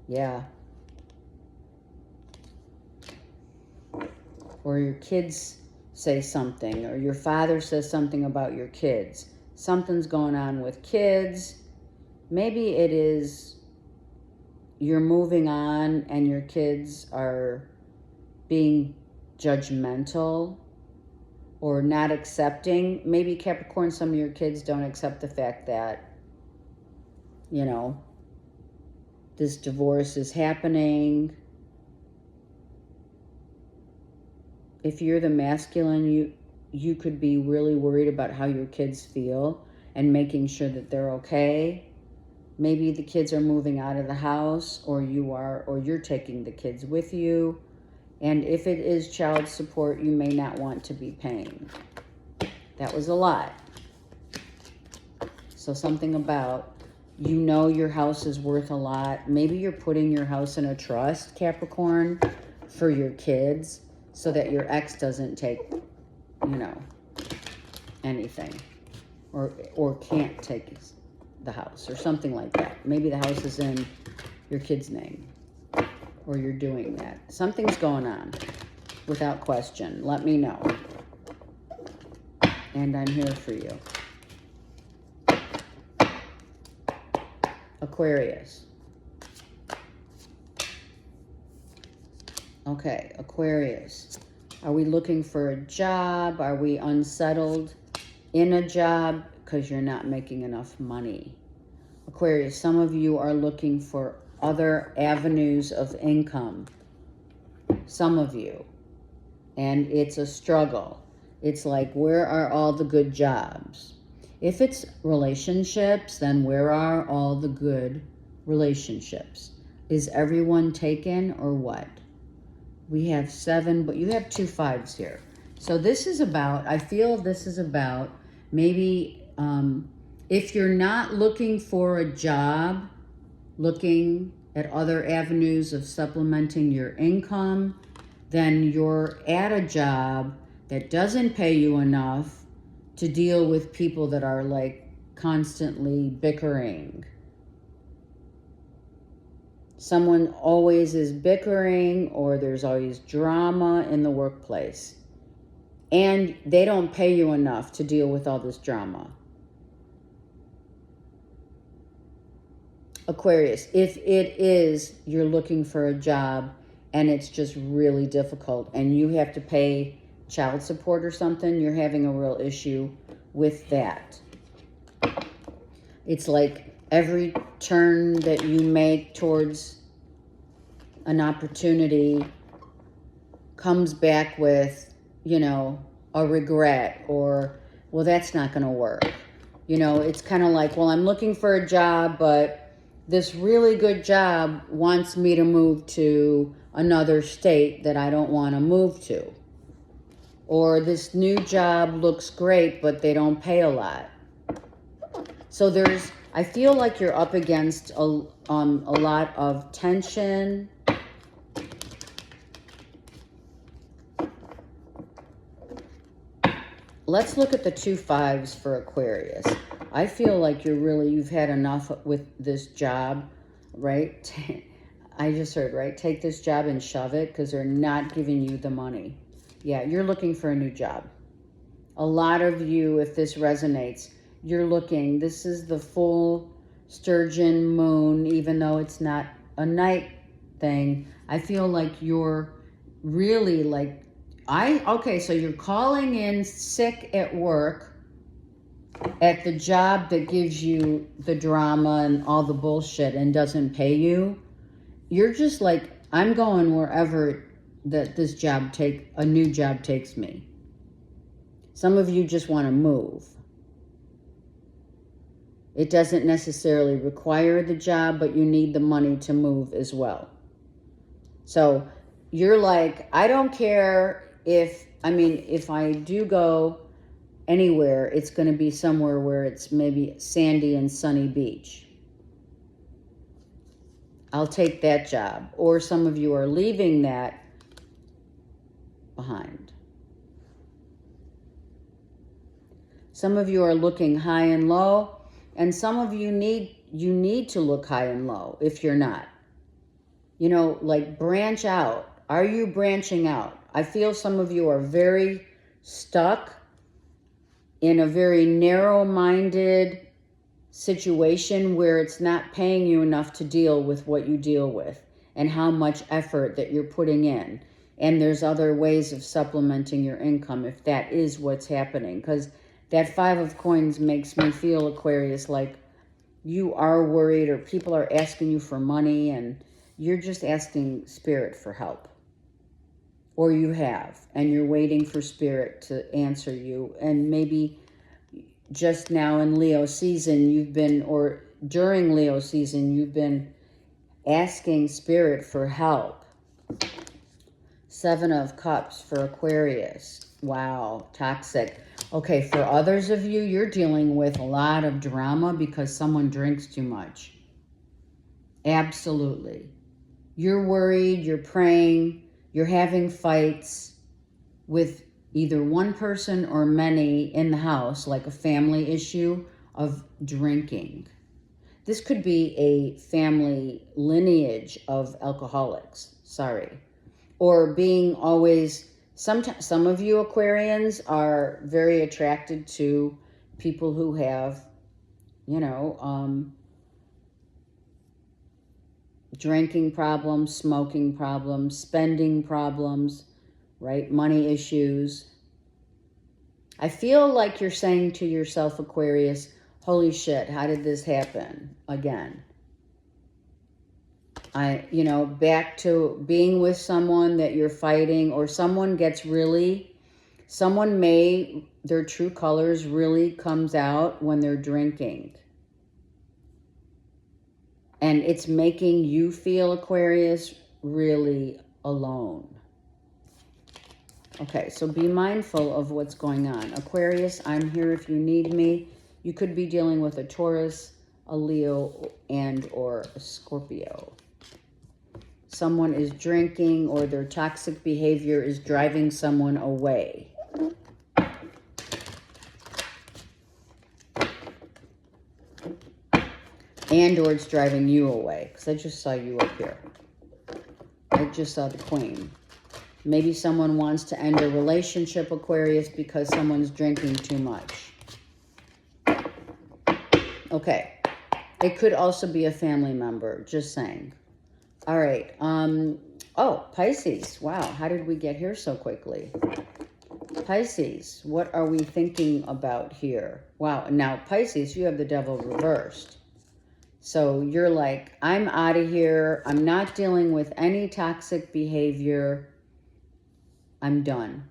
Yeah. Or your kids say something, or your father says something about your kids. Something's going on with kids. Maybe it is you're moving on and your kids are being judgmental or not accepting. Maybe Capricorn, some of your kids don't accept the fact that, you know, this divorce is happening. if you're the masculine, you could be really worried about how your kids feel and making sure that they're okay. Maybe the kids are moving out of the house, or you're taking the kids with you. And if it is child support, you may not want to be paying. That was a lot. So something about, your house is worth a lot. Maybe you're putting your house in a trust, Capricorn, for your kids, so that your ex doesn't take, anything, or can't take the house, or something like that. Maybe the house is in your kid's name, or you're doing that. Something's going on, without question. Let me know. And I'm here for you. Aquarius. Okay, Aquarius. Are we looking for a job? Are we unsettled in a job because you're not making enough money? Aquarius, some of you are looking for other avenues of income. Some of you. And it's a struggle. It's like, where are all the good jobs? If it's relationships, then where are all the good relationships? Is everyone taken, or what? We have 7, but you have 2 5s here. So this is about, I feel this is about maybe if you're not looking for a job, looking at other avenues of supplementing your income, then you're at a job that doesn't pay you enough to deal with people that are like constantly bickering. Someone always is bickering, or there's always drama in the workplace. And they don't pay you enough to deal with all this drama. Aquarius, if it is you're looking for a job and it's just really difficult and you have to pay child support or something, you're having a real issue with that. It's like every turn that you make towards an opportunity comes back with, a regret, or, well, that's not going to work. It's kind of like, well, I'm looking for a job, but this really good job wants me to move to another state that I don't want to move to. Or this new job looks great, but they don't pay a lot. So I feel like you're up against a lot of tension. Let's look at the 2 5s for Aquarius. I feel like you've had enough with this job, right? I just heard, right? Take this job and shove it, because they're not giving you the money. Yeah, you're looking for a new job. A lot of you, if this resonates, you're looking, this is the full sturgeon moon, even though it's not a night thing. I feel like you're really like, so you're calling in sick at work, at the job that gives you the drama and all the bullshit and doesn't pay you. You're just like, I'm going wherever that a new job takes me. Some of you just want to move. It doesn't necessarily require the job, but you need the money to move as well. So you're like, I don't care if I do go anywhere, it's going to be somewhere where it's maybe sandy and sunny beach. I'll take that job. Or some of you are leaving that behind. Some of you are looking high and low, and some of you need to look high and low if you're not. Like branch out. Are you branching out? I feel some of you are very stuck in a very narrow-minded situation where it's not paying you enough to deal with what you deal with and how much effort that you're putting in. And there's other ways of supplementing your income if that is what's happening. Because that 5 of coins makes me feel, Aquarius, like you are worried, or people are asking you for money and you're just asking Spirit for help. or you have, and you're waiting for spirit to answer you. And maybe just now in Leo season, you've been, or during Leo season, you've been asking spirit for help. Seven of Cups for Aquarius. Wow, toxic. Okay, for others of you, you're dealing with a lot of drama because someone drinks too much. Absolutely. You're worried, you're praying, you're having fights with either one person or many in the house, like a family issue of drinking. This could be a family lineage of alcoholics. Sorry. Or being always, sometimes some of you Aquarians are very attracted to people who have, drinking problems, smoking problems, spending problems, right? Money issues. I feel like you're saying to yourself, Aquarius, holy shit, how did this happen again? Back to being with someone that you're fighting, or someone their true colors really comes out when they're drinking. And it's making you feel, Aquarius, really alone. Okay, so be mindful of what's going on. Aquarius, I'm here if you need me. You could be dealing with a Taurus, a Leo, and or a Scorpio. Someone is drinking, or their toxic behavior is driving someone away. And or it's driving you away, because I just saw you up here. I just saw the Queen. Maybe someone wants to end a relationship, Aquarius, because someone's drinking too much. Okay. It could also be a family member, just saying. All right. Oh, Pisces. Wow. How did we get here so quickly? Pisces, what are we thinking about here? Wow. Now, Pisces, you have the devil reversed. So you're like, I'm out of here. I'm not dealing with any toxic behavior. I'm done.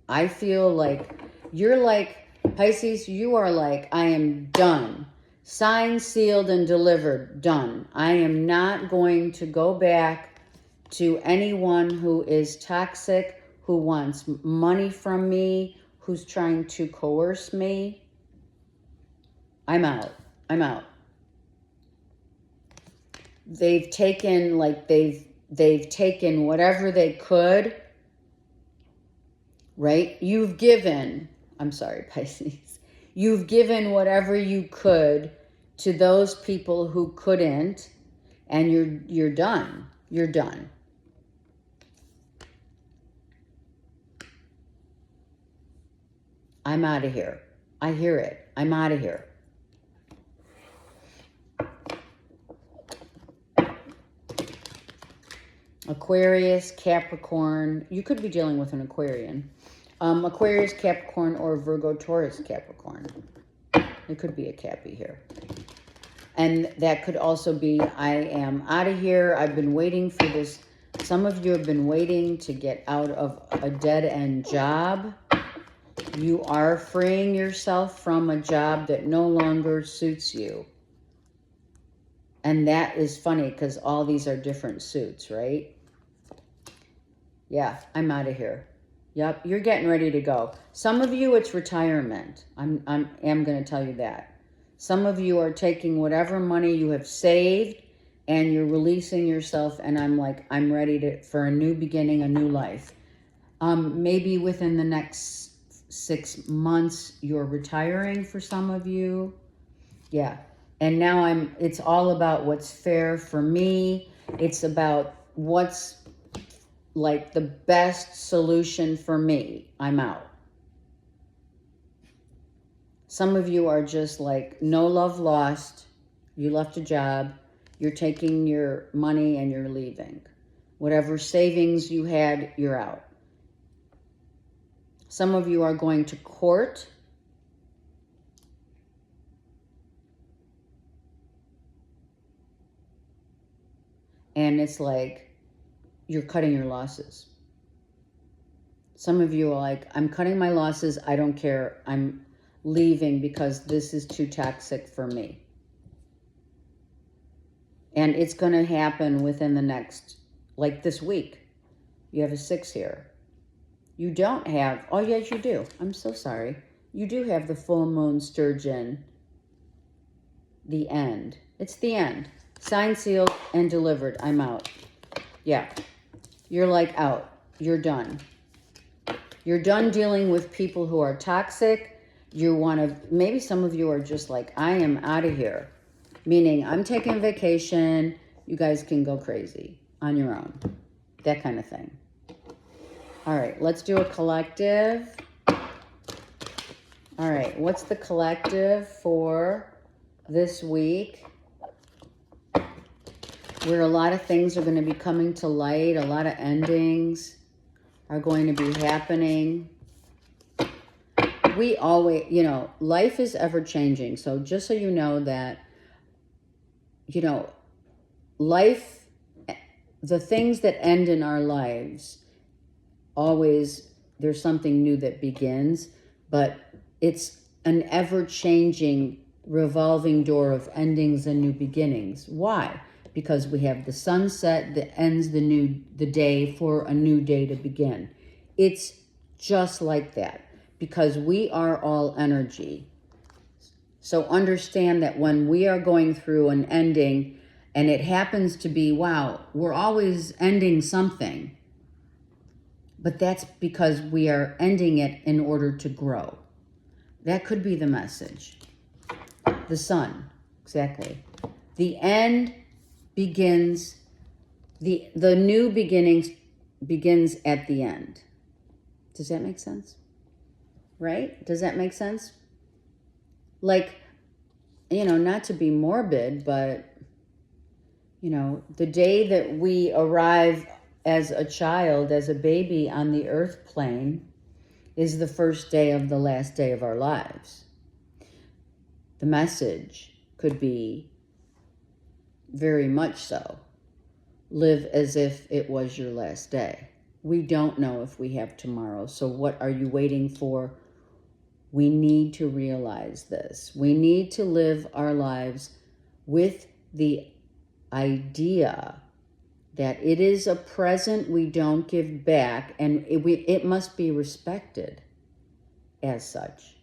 I feel like you're like, Pisces, you are like, I am done. Signed, sealed, and delivered. Done. I am not going to go back to anyone who is toxic, who wants money from me, who's trying to coerce me. I'm out. I'm out. They've taken, they've taken whatever they could, right? You've given, I'm sorry, Pisces. You've given whatever you could to those people who couldn't, and you're done. You're done. I'm out of here. I hear it. I'm out of here. Aquarius, Capricorn. You could be dealing with an Aquarian. Aquarius, Capricorn, or Virgo, Taurus, Capricorn. It could be a Cappy here. And that could also be, I am out of here. I've been waiting for this. Some of you have been waiting to get out of a dead-end job. You are freeing yourself from a job that no longer suits you. And that is funny because all these are different suits, right? Yeah, I'm out of here. Yep, you're getting ready to go. Some of you, it's retirement. I'm going to tell you that. Some of you are taking whatever money you have saved and you're releasing yourself. And I'm like, I'm ready for a new beginning, a new life. Maybe within the next 6 months, you're retiring for some of you. Yeah. And now it's all about what's fair for me. It's about what's like the best solution for me. I'm out. Some of you are just like, no love lost. You left a job. You're taking your money and you're leaving. Whatever savings you had, you're out. Some of you are going to court. And it's like, you're cutting your losses. Some of you are like, I'm cutting my losses. I don't care. I'm leaving because this is too toxic for me. And it's going to happen within the next, like this week. You have a 6 here. You don't have, oh yes you do. I'm so sorry. You do have the full moon sturgeon, the end. It's the end. Signed, sealed, and delivered. I'm out. Yeah. You're like out. You're done. You're done dealing with people who are toxic. You want to, maybe some of you are just like, I am out of here. Meaning, I'm taking vacation. You guys can go crazy on your own. That kind of thing. All right, let's do a collective. All right, what's the collective for this week? Where a lot of things are going to be coming to light. A lot of endings are going to be happening. We always, you know, life is ever changing. So just so you know that, you know, life, the things that end in our lives, always there's something new that begins, but it's an ever-changing revolving door of endings and new beginnings. Why? Because we have the sunset that ends the day for a new day to begin. It's just like that because we are all energy. So understand that when we are going through an ending and it happens to be, wow, we're always ending something. But that's because we are ending it in order to grow. That could be the message. The sun, exactly. The end begins, the new beginnings begins at the end. Does that make sense? Right? Does that make sense? Like, you know, not to be morbid, but, you know, the day that we arrive as a child, as a baby on the earth plane, is the first day of the last day of our lives. The message could be very much so. Live as if it was your last day. We don't know if we have tomorrow. So what are you waiting for? We need to realize this. We need to live our lives with the idea that it is a present we don't give back, and it must be respected as such.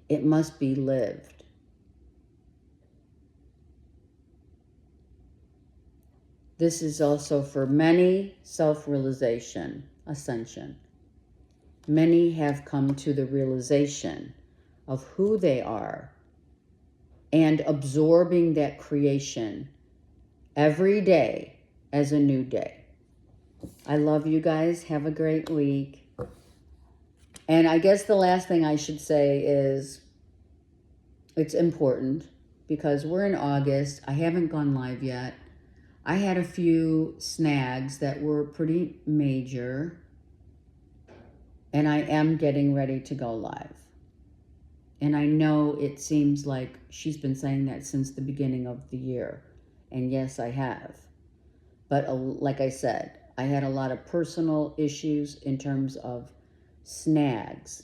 It must be lived. This is also for many self-realization, ascension. Many have come to the realization of who they are and absorbing that creation every day as a new day. I love you guys. Have a great week. And I guess the last thing I should say is it's important because we're in August. I haven't gone live yet. I had a few snags that were pretty major, and I am getting ready to go live. And I know it seems like she's been saying that since the beginning of the year. And yes, I have. But like I said, I had a lot of personal issues in terms of snags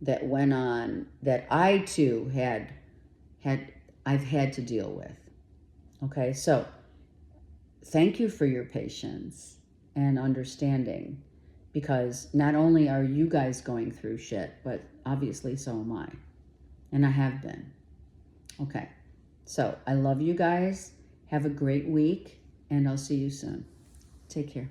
that went on that I too I've had to deal with. Okay, so thank you for your patience and understanding, because not only are you guys going through shit, but obviously so am I. And I have been. Okay, so I love you guys. Have a great week, and I'll see you soon. Take care.